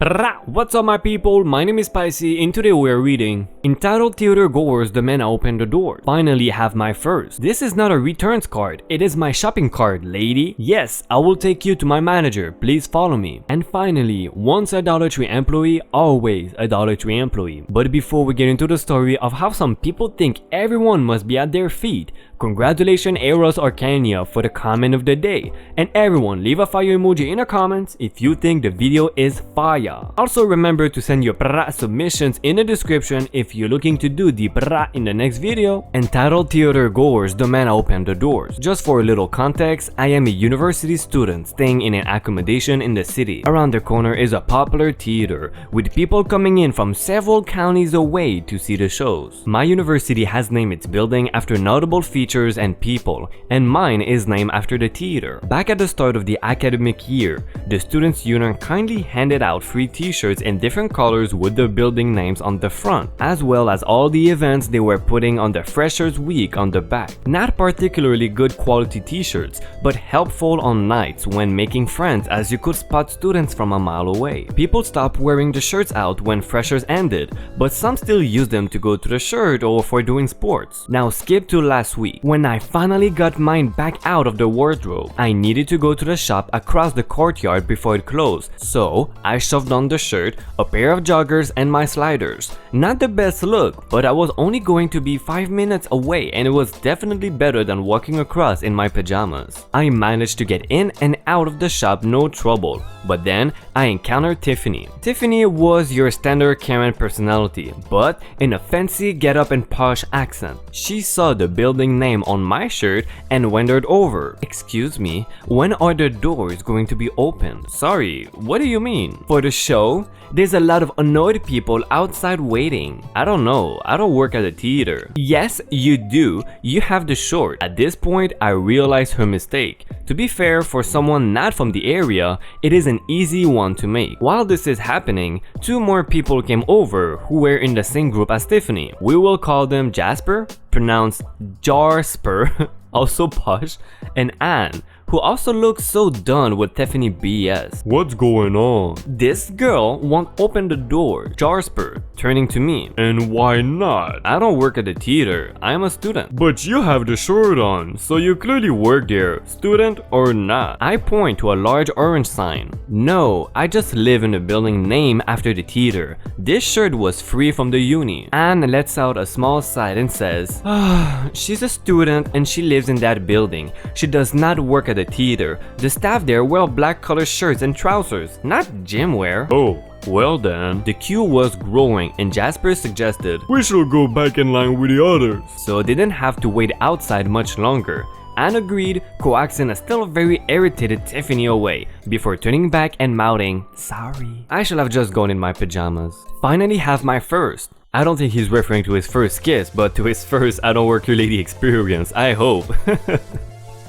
What's up my people, my name is Spicey and today we are reading entitled Theatergoers, the man opened the door. Finally have my first. This is not a returns card, it is my shopping card, lady. Yes, I will take you to my manager, please follow me. And finally, once a Dollar Tree employee, always a Dollar Tree employee. But before we get into the story of how some people think everyone must be at their feet, congratulations Eros Arcania for the comment of the day. And everyone leave a fire emoji in the comments if you think the video is fire. Also remember to send your PRAAAAAA submissions in the description if you're looking to do the PRAAAAAA in the next video. Entitled Theatergoers, the man opened the doors. Just for a little context, I am a university student staying in an accommodation in the city. Around the corner is a popular theater with people coming in from several counties away to see the shows. My university has named its building after notable features and people, and mine is named after the theater. Back at the start of the academic year, the students' union kindly handed out free t-shirts in different colors with the building names on the front, as well as all the events they were putting on the Freshers Week on the back. Not particularly good quality t-shirts, but helpful on nights when making friends as you could spot students from a mile away. People stopped wearing the shirts out when Freshers ended, but some still use them to go to the shirt or for doing sports. Now skip to last week. When I finally got mine back out of the wardrobe, I needed to go to the shop across the courtyard before it closed, so I shoved on the shirt, a pair of joggers and my sliders. Not the best look, but I was only going to be 5 minutes away and it was definitely better than walking across in my pajamas. I managed to get in and out of the shop no trouble, but then I encountered Tiffany. Tiffany was your standard Karen personality, but in a fancy get-up and posh accent. She saw the building name on my shirt and wandered over. Excuse me, when are the doors going to be opened? Sorry, what do you mean? For the show? There's a lot of annoyed people outside waiting. I don't know, I don't work at a theater. Yes, you do, you have the short. At this point, I realized her mistake. To be fair, for someone not from the area, it is an easy one to make. While this is happening, two more people came over who were in the same group as Tiffany. We will call them Jasper, pronounced Jarsper, also posh, and Anne, who also looks so done with Tiffany BS. What's going on? This girl won't open the door. Jasper, turning to me. And why not? I don't work at the theater. I'm a student. But you have the shirt on, so you clearly work there, student or not. I point to a large orange sign. No, I just live in a building named after the theater. This shirt was free from the uni. Anne lets out a small sigh and says, she's a student and she lives in that building. She does not work at the theater. The staff there wear black colored shirts and trousers, not gym wear. Oh, well then. The queue was growing and Jasper suggested, we should go back in line with the others. So they didn't have to wait outside much longer. Anne agreed, coaxing a still very irritated Tiffany away before turning back and mouthing, sorry. I should have just gone in my pajamas. Finally have my first. I don't think he's referring to his first kiss, but to his first I don't work your lady experience, I hope.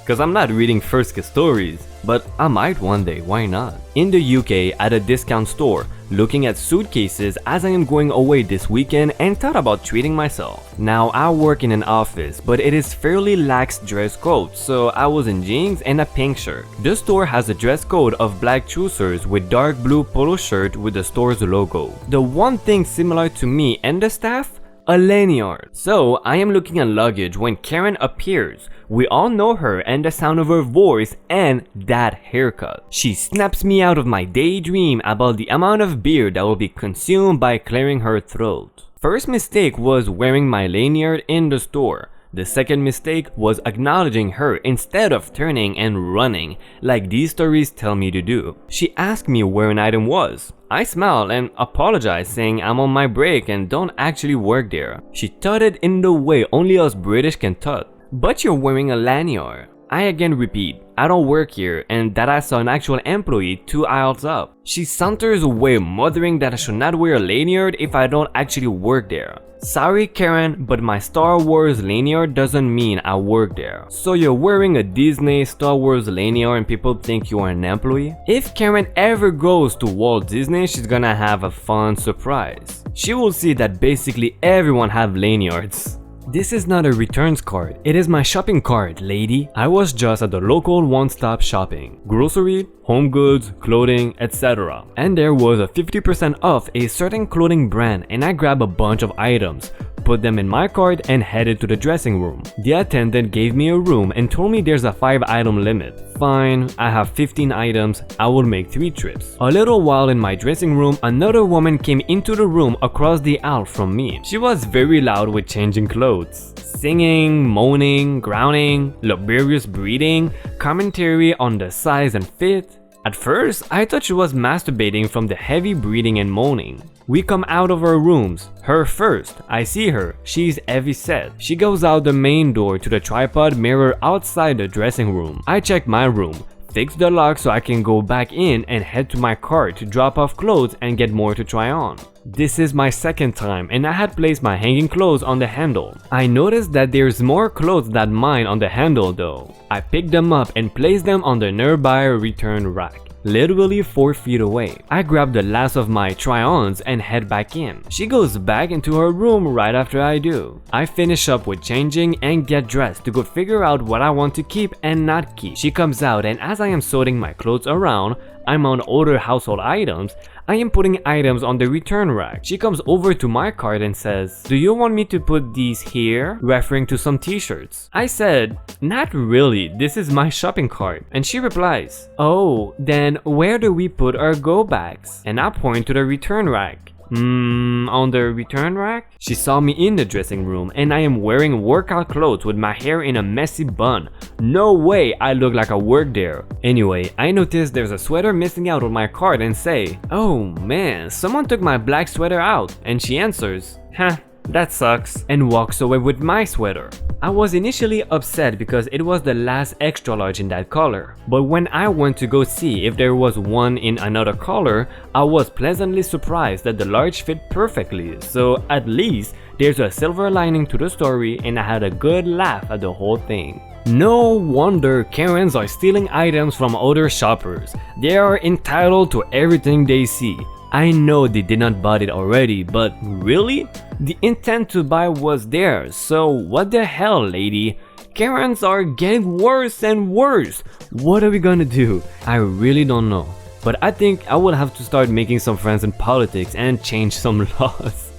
Cause I'm not reading first kiss stories, but I might one day, why not? In the UK at a discount store, looking at suitcases as I am going away this weekend and thought about treating myself. Now I work in an office, but it is fairly lax dress code, so I was in jeans and a pink shirt. The store has a dress code of black trousers with dark blue polo shirt with the store's logo. The one thing similar to me and the staff? A lanyard. So I am looking at luggage when Karen appears. We all know her and the sound of her voice and that haircut. She snaps me out of my daydream about the amount of beer that will be consumed by clearing her throat. First mistake was wearing my lanyard in the store. The second mistake was acknowledging her instead of turning and running, like these stories tell me to do. She asked me where an item was. I smiled and apologized, saying I'm on my break and don't actually work there. She tutted in the way only us British can tut. But you're wearing a lanyard. I again repeat, I don't work here and that I saw an actual employee 2 aisles up. She saunters away, muttering that I should not wear a lanyard if I don't actually work there. Sorry Karen, but my Star Wars lanyard doesn't mean I work there. So you're wearing a Disney Star Wars lanyard and people think you are an employee? If Karen ever goes to Walt Disney, she's gonna have a fun surprise. She will see that basically everyone have lanyards. This is not a returns card, it is my shopping cart, lady. I was just at the local one-stop shopping. Grocery, home goods, clothing, etc. And there was a 50% off a certain clothing brand and I grabbed a bunch of items, put them in my cart and headed to the dressing room. The attendant gave me a room and told me there's a 5-item limit. Fine, I have 15 items, I will make 3 trips. A little while in my dressing room, another woman came into the room across the aisle from me. She was very loud with changing clothes. Singing, moaning, growling, laborious breathing, commentary on the size and fit. At first, I thought she was masturbating from the heavy breathing and moaning. We come out of our rooms, her first. I see her, she's heavy set. She goes out the main door to the tripod mirror outside the dressing room. I check my room, fix the lock so I can go back in and head to my cart to drop off clothes and get more to try on. This is my second time and I had placed my hanging clothes on the handle. I noticed that there's more clothes than mine on the handle though. I picked them up and placed them on the nearby return rack, literally 4 feet away. I grab the last of my try-ons and head back in. She goes back into her room right after I do. I finish up with changing and get dressed to go figure out what I want to keep and not keep. She comes out and as I am sorting my clothes around, I'm on other household items, I am putting items on the return rack. She comes over to my cart and says, "Do you want me to put these here?" referring to some t-shirts. I said, "Not really, this is my shopping cart." And she replies, "Oh, then where do we put our go bags?" And I point to the return rack. On the return rack? She saw me in the dressing room and I am wearing workout clothes with my hair in a messy bun. No way I look like I work there. Anyway, I notice there's a sweater missing out on my cart and say, "Oh man, someone took my black sweater out." And she answers, "Huh, that sucks," and walks away with my sweater. I was initially upset because it was the last extra large in that color, but when I went to go see if there was one in another color, I was pleasantly surprised that the large fit perfectly, so at least there's a silver lining to the story and I had a good laugh at the whole thing. No wonder Karens are stealing items from other shoppers. They are entitled to everything they see. I know they did not buy it already, but really? The intent to buy was there, so what the hell, lady? Karens are getting worse and worse. What are we gonna do? I really don't know. But I think I will have to start making some friends in politics and change some laws.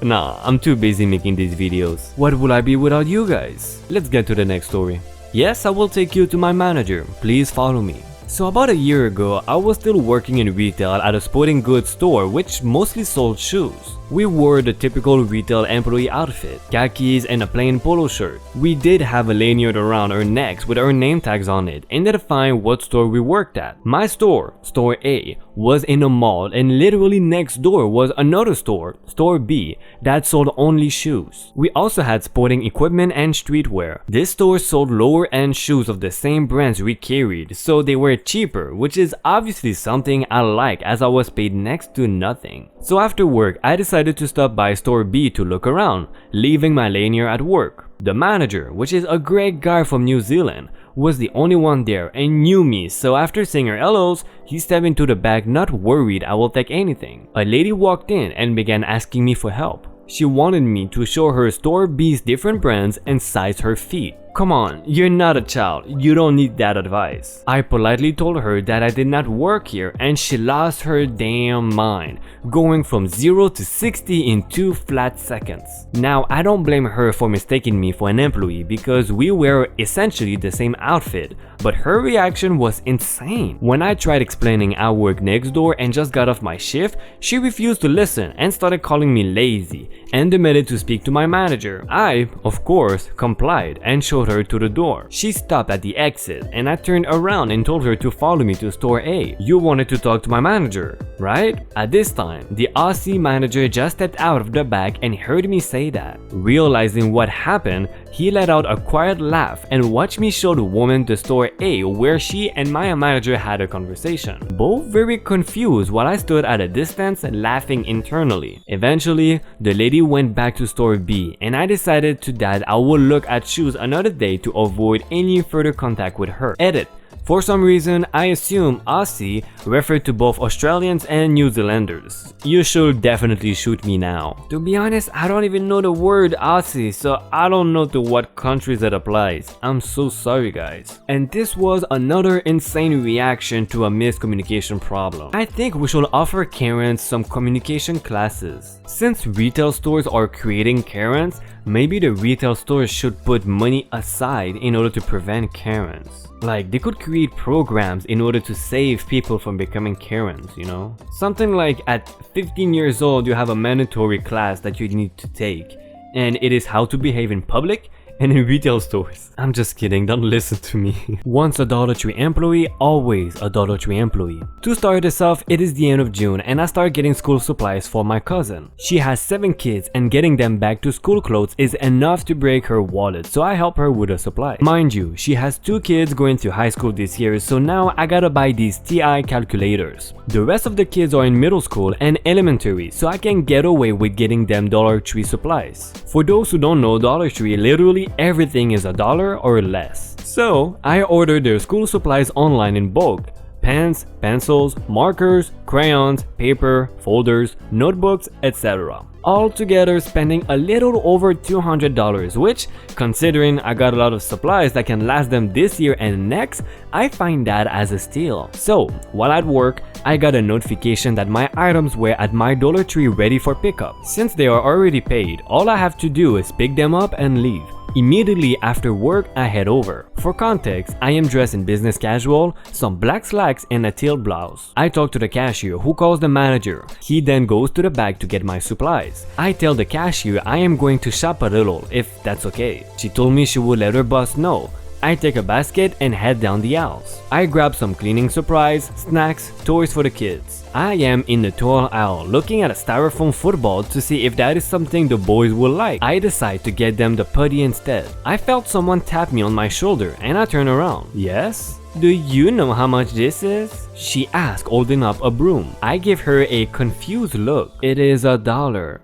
Nah, I'm too busy making these videos. What will I be without you guys? Let's get to the next story. Yes, I will take you to my manager. Please follow me. So about a year ago, I was still working in retail at a sporting goods store which mostly sold shoes. We wore the typical retail employee outfit, khakis and a plain polo shirt. We did have a lanyard around our necks with our name tags on it identifying what store we worked at. My store, Store A, was in a mall and literally next door was another store, Store B, that sold only shoes. We also had sporting equipment and streetwear. This store sold lower end shoes of the same brands we carried, so they were cheaper, which is obviously something I like as I was paid next to nothing. So after work, I decided to stop by Store B to look around, leaving my lanyard at work. The manager, which is a great guy from New Zealand, was the only one there and knew me, so after saying her hellos, he stepped into the back not worried I will take anything. A lady walked in and began asking me for help. She wanted me to show her Store B's different brands and size her feet. Come on, you're not a child, you don't need that advice. I politely told her that I did not work here and she lost her damn mind, going from 0 to 60 in 2 flat seconds. Now, I don't blame her for mistaking me for an employee because we wear essentially the same outfit, but her reaction was insane. When I tried explaining I work next door and just got off my shift, she refused to listen and started calling me lazy and demanded to speak to my manager. I, of course, complied and showed her to the door. She stopped at the exit and I turned around and told her to follow me to Store A. You wanted to talk to my manager, right? At this time, the Aussie manager just stepped out of the back and heard me say that. Realizing what happened, he let out a quiet laugh and watched me show the woman to Store A where she and my manager had a conversation. Both very confused while I stood at a distance laughing internally. Eventually, the lady went back to Store B and I decided that I would look at shoes another day to avoid any further contact with her. Edit. For some reason, I assume Aussie referred to both Australians and New Zealanders. You should definitely shoot me now. To be honest, I don't even know the word Aussie, so I don't know to what countries that applies. I'm so sorry guys. And this was another insane reaction to a miscommunication problem. I think we should offer Karens some communication classes. Since retail stores are creating Karens, maybe the retail stores should put money aside in order to prevent Karens. Like, they could create programs in order to save people from becoming Karens, you know? Something like at 15 years old you have a mandatory class that you need to take, and it is how to behave in public and in retail stores. I'm just kidding, don't listen to me. Once a Dollar Tree employee, always a Dollar Tree employee. To start this off, it is the end of June and I start getting school supplies for my cousin. She has 7 kids and getting them back to school clothes is enough to break her wallet, so I help her with the supplies. Mind you, she has 2 kids going to high school this year, so now I gotta buy these TI calculators. The rest of the kids are in middle school and elementary, so I can get away with getting them Dollar Tree supplies. For those who don't know, Dollar Tree literally everything is $1 or less. So I ordered their school supplies online in bulk. Pens, pencils, markers, crayons, paper, folders, notebooks, etc. All together spending a little over $200, which, considering I got a lot of supplies that can last them this year and next, I find that as a steal. So, while at work, I got a notification that my items were at my Dollar Tree ready for pickup. Since they are already paid, all I have to do is pick them up and leave. Immediately after work, I head over. For context, I am dressed in business casual, some black slacks and a teal blouse. I talk to the cashier who calls the manager. He then goes to the back to get my supplies. I tell the cashier I am going to shop a little, if that's okay. She told me she would let her boss know. I take a basket and head down the aisles. I grab some cleaning supplies, snacks, toys for the kids. I am in the toy aisle looking at a styrofoam football to see if that is something the boys will like. I decide to get them the putty instead. I felt someone tap me on my shoulder and I turn around. Yes? Do you know how much this is? She asked, holding up a broom. I give her a confused look. It is $1.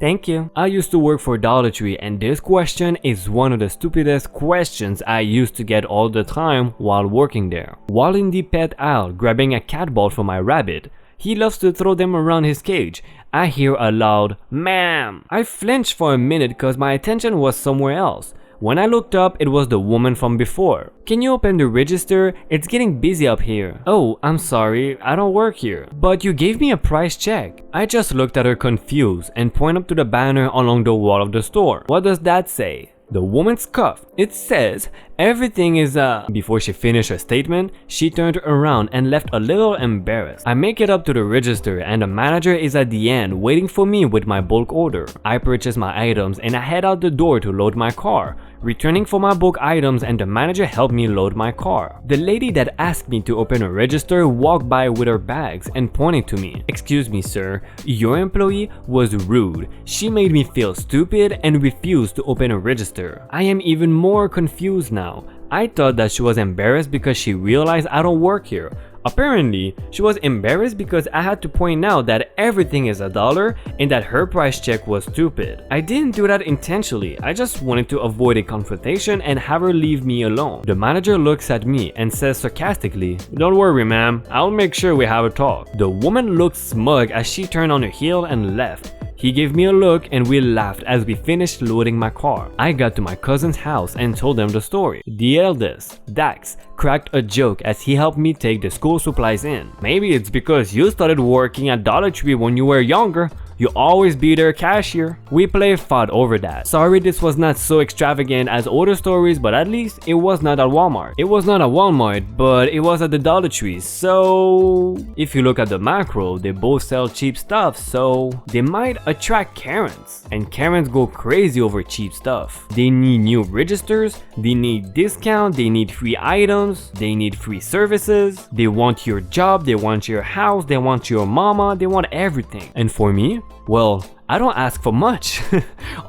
Thank you. I used to work for Dollar Tree and this question is one of the stupidest questions I used to get all the time while working there. While in the pet aisle grabbing a cat ball for my rabbit, he loves to throw them around his cage. I hear a loud, "Ma'am!" I flinched for a minute cause my attention was somewhere else. When I looked up, it was the woman from before. "Can you open the register? It's getting busy up here." "Oh, I'm sorry, I don't work here." "But you gave me a price check." I just looked at her confused and pointed up to the banner along the wall of the store. "What does that say?" The woman scoffed. "It says, everything is Before she finished her statement, she turned around and left a little embarrassed. I make it up to the register and the manager is at the end waiting for me with my bulk order. I purchase my items and I head out the door to load my car. Returning for my bulk items and the manager helped me load my car. The lady that asked me to open a register walked by with her bags and pointed to me. "Excuse me, sir, your employee was rude. She made me feel stupid and refused to open a register." I am even more confused now. I thought that she was embarrassed because she realized I don't work here. Apparently, she was embarrassed because I had to point out that everything is $1 and that her price check was stupid. I didn't do that intentionally, I just wanted to avoid a confrontation and have her leave me alone. The manager looks at me and says sarcastically, "Don't worry ma'am, I'll make sure we have a talk." The woman looked smug as she turned on her heel and left. He gave me a look and we laughed as we finished loading my car. I got to my cousin's house and told them the story. The eldest, Dax, cracked a joke as he helped me take the school supplies in. "Maybe it's because you started working at Dollar Tree when you were younger. You always be their cashier." We fought over that. Sorry this was not so extravagant as other stories, but at least it was not at Walmart. It was not at Walmart, but it was at the Dollar Tree, so if you look at the macro, they both sell cheap stuff, so they might attract Karens. And Karens go crazy over cheap stuff. They need new registers, they need discount, they need free items, they need free services, they want your job, they want your house, they want your mama, they want everything. And for me, well, I don't ask for much.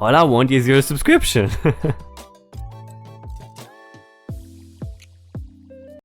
All I want is your subscription.